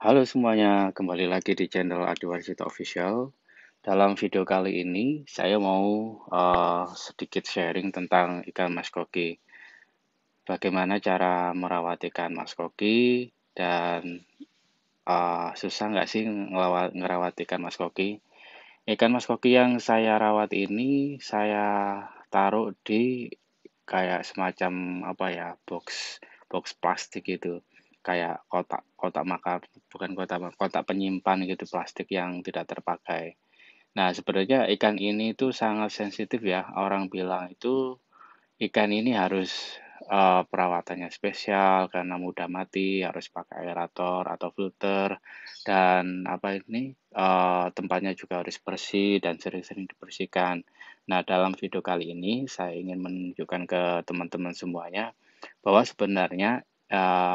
Halo semuanya, kembali lagi di channel Adiwarsita Official. Dalam video kali ini, saya mau sedikit sharing tentang ikan mas koki. Bagaimana cara merawat ikan mas koki dan susah nggak sih ngerawat ikan mas koki? Ikan mas koki yang saya rawat ini saya taruh di kayak semacam apa ya, box plastik gitu. Kayak kotak kotak makan, bukan kotak penyimpan gitu plastik yang tidak terpakai. Nah, sebenarnya ikan ini tuh sangat sensitif ya. Orang bilang itu ikan ini harus perawatannya spesial karena mudah mati, harus pakai aerator atau filter, dan apa ini tempatnya juga harus bersih dan sering-sering dibersihkan. Nah, dalam video kali ini saya ingin menunjukkan ke teman-teman semuanya bahwa sebenarnya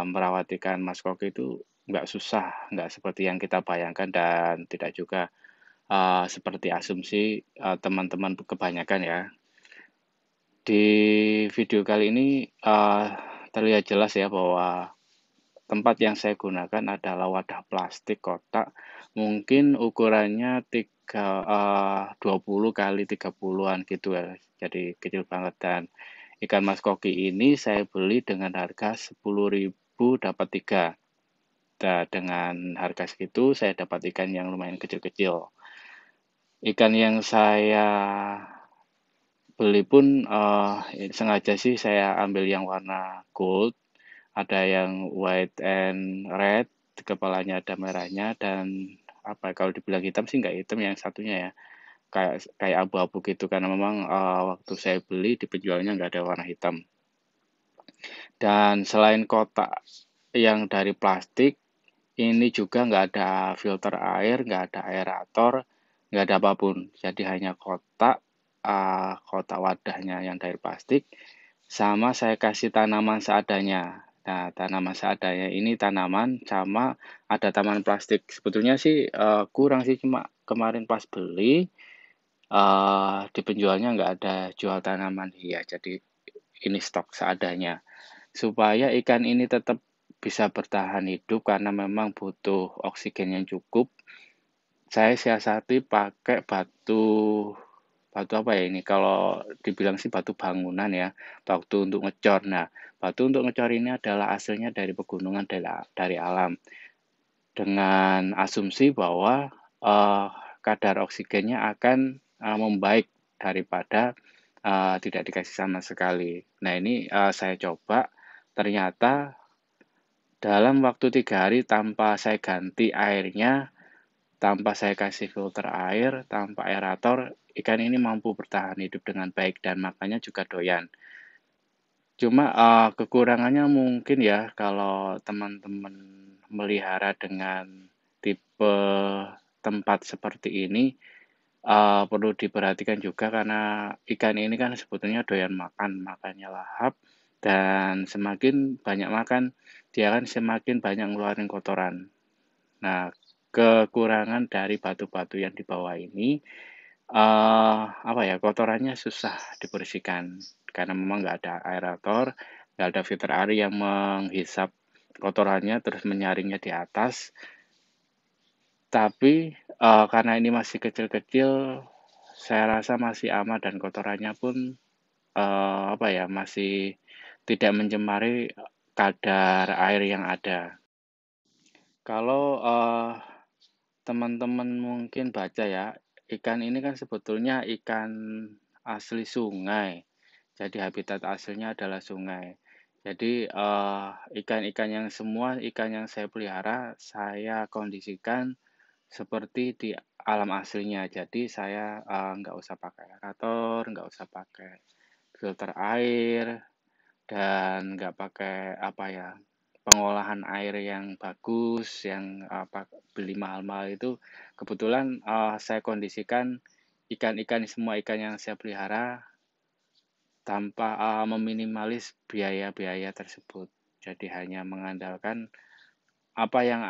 merawat ikan mas koki itu nggak susah, nggak seperti yang kita bayangkan dan tidak juga seperti asumsi teman-teman kebanyakan ya. Di video kali ini terlihat jelas ya bahwa tempat yang saya gunakan adalah wadah plastik kotak, mungkin ukurannya 20 kali 30-an gitu ya, jadi kecil banget. Dan ikan mas koki ini saya beli dengan harga 10.000 dapat 3. Nah, dengan harga segitu saya dapat ikan yang lumayan kecil-kecil. Ikan yang saya beli pun sengaja sih saya ambil yang warna gold, ada yang white and red, kepalanya ada merahnya, dan apa kalau dibilang hitam sih nggak hitam yang satunya ya, kayak kayak abu-abu gitu karena memang waktu saya beli di penjualnya nggak ada warna hitam. Dan selain kotak yang dari plastik, ini juga nggak ada filter air, nggak ada aerator, nggak ada apapun. Jadi hanya kotak, kotak wadahnya yang dari plastik, sama saya kasih tanaman seadanya. Nah, tanaman seadanya ini tanaman sama ada taman plastik. Sebetulnya sih kurang sih, cuma kemarin pas beli di penjualnya nggak ada jual tanaman hias, jadi ini stok seadanya. Supaya ikan ini tetap bisa bertahan hidup karena memang butuh oksigen yang cukup, saya siasati pakai batu batu apa ya ini, kalau dibilang sih batu bangunan ya, batu untuk ngecor. Nah, batu untuk ngecor ini adalah hasilnya dari pegunungan dari alam, dengan asumsi bahwa kadar oksigennya akan membaik daripada tidak dikasih sama sekali. Nah, ini saya coba, ternyata dalam waktu 3 hari tanpa saya ganti airnya, tanpa saya kasih filter air, tanpa aerator, ikan ini mampu bertahan hidup dengan baik dan makannya juga doyan. Cuma kekurangannya mungkin ya kalau teman-teman melihara dengan tipe tempat seperti ini, perlu diperhatikan juga karena ikan ini kan sebetulnya doyan makan, makannya lahap, dan semakin banyak makan, dia kan semakin banyak ngeluarin kotoran. Nah, kekurangan dari batu-batu yang di bawah ini, apa ya, kotorannya susah dibersihkan karena memang nggak ada aerator, nggak ada filter air yang menghisap kotorannya terus menyaringnya di atas. Tapi karena ini masih kecil-kecil, saya rasa masih aman dan kotorannya pun apa ya, masih tidak mencemari kadar air yang ada. Kalau teman-teman mungkin baca ya, ikan ini kan sebetulnya ikan asli sungai. Jadi habitat aslinya adalah sungai. Jadi ikan-ikan yang semua ikan yang saya pelihara, saya kondisikan seperti di alam aslinya. Jadi saya nggak usah pakai aerator, nggak usah pakai filter air, dan nggak pakai apa ya, pengolahan air yang bagus, yang apa, beli mahal-mahal itu. Kebetulan saya kondisikan ikan-ikan, semua ikan yang saya pelihara tanpa meminimalis biaya-biaya tersebut. Jadi hanya mengandalkan apa yang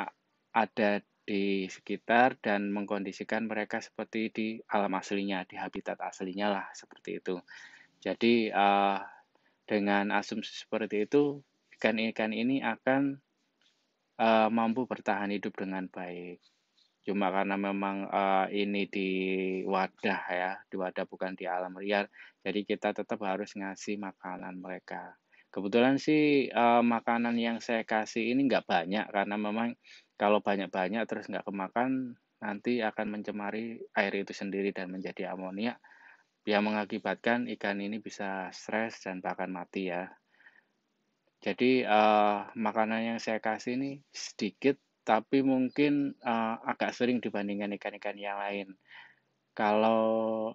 ada di sekitar dan mengkondisikan mereka seperti di alam aslinya, di habitat aslinya lah, seperti itu. Jadi dengan asumsi seperti itu, ikan-ikan ini akan mampu bertahan hidup dengan baik. Cuma karena memang, ini di wadah ya, di wadah bukan di alam liar, jadi kita tetap harus ngasih makanan mereka. Kebetulan sih, makanan yang saya kasih ini nggak banyak, karena memang kalau banyak-banyak terus nggak kemakan, nanti akan mencemari air itu sendiri dan menjadi amonia, yang mengakibatkan ikan ini bisa stres dan bahkan mati ya. Jadi, makanan yang saya kasih ini sedikit, tapi mungkin, agak sering dibandingkan ikan-ikan yang lain. Kalau,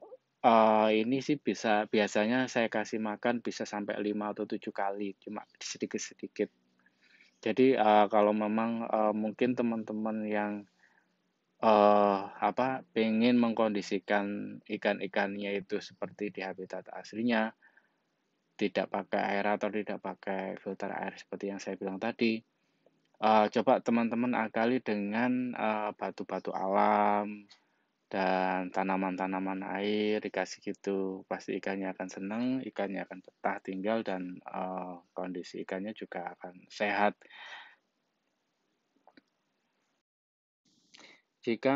ini sih biasanya saya kasih makan bisa sampai 5 atau 7 kali, cuma sedikit-sedikit. Jadi, kalau memang, mungkin teman-teman yang, pengen mengkondisikan ikan-ikannya itu seperti di habitat aslinya, tidak pakai aerator, tidak pakai filter air seperti yang saya bilang tadi. Coba teman-teman akali dengan, batu-batu alam dan tanaman-tanaman air, dikasih gitu. Pasti ikannya akan senang, ikannya akan betah tinggal dan, kondisi ikannya juga akan sehat. Jika,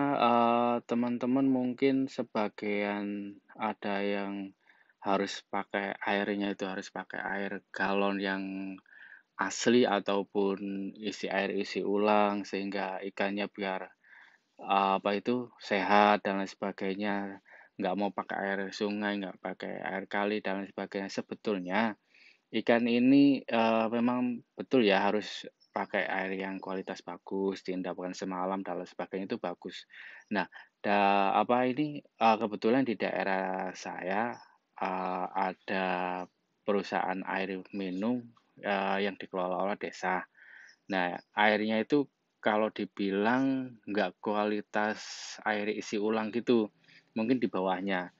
teman-teman mungkin sebagian ada yang harus pakai airnya itu harus pakai air galon yang asli ataupun isi ulang sehingga ikannya biar sehat dan lain sebagainya, nggak mau pakai air sungai, nggak pakai air kali dan lain sebagainya. Sebetulnya ikan ini, memang betul ya harus pakai air yang kualitas bagus, diendapkan semalam dan lain sebagainya itu bagus. Nah, kebetulan di daerah saya, ada perusahaan air minum, yang dikelola oleh desa. Nah, airnya itu kalau dibilang nggak kualitas air isi ulang gitu, mungkin di bawahnya.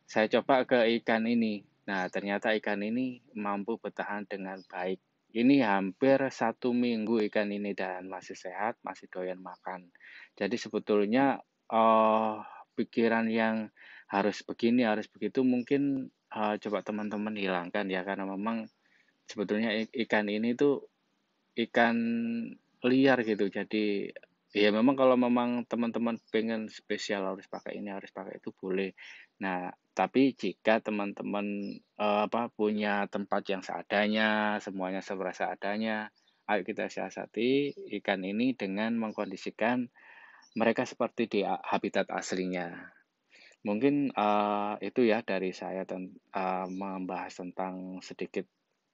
Saya coba ke ikan ini. Nah, ternyata ikan ini mampu bertahan dengan baik. Ini hampir 1 minggu ikan ini dan masih sehat, masih doyan makan. Jadi sebetulnya, pikiran yang harus begini, harus begitu mungkin, coba teman-teman hilangkan ya, karena memang sebetulnya ikan ini tuh ikan liar gitu. Jadi, ya memang kalau memang teman-teman pengen spesial harus pakai ini, harus pakai itu, boleh. Nah, tapi jika teman-teman, punya tempat yang seadanya, semuanya serba seadanya, ayo kita siasati ikan ini dengan mengkondisikan mereka seperti di habitat aslinya. Mungkin, itu ya dari saya membahas tentang sedikit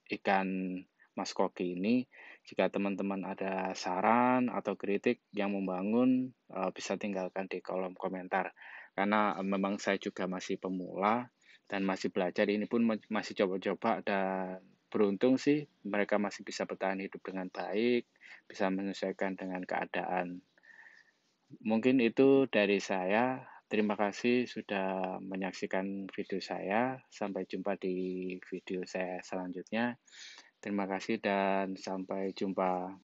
ikan mas koki ini. Jika teman-teman ada saran atau kritik yang membangun, bisa tinggalkan di kolom komentar. Karena memang saya juga masih pemula dan masih belajar, ini pun masih coba-coba dan beruntung sih mereka masih bisa bertahan hidup dengan baik, bisa menyesuaikan dengan keadaan. Mungkin itu dari saya. Terima kasih sudah menyaksikan video saya. Sampai jumpa di video saya selanjutnya. Terima kasih dan sampai jumpa.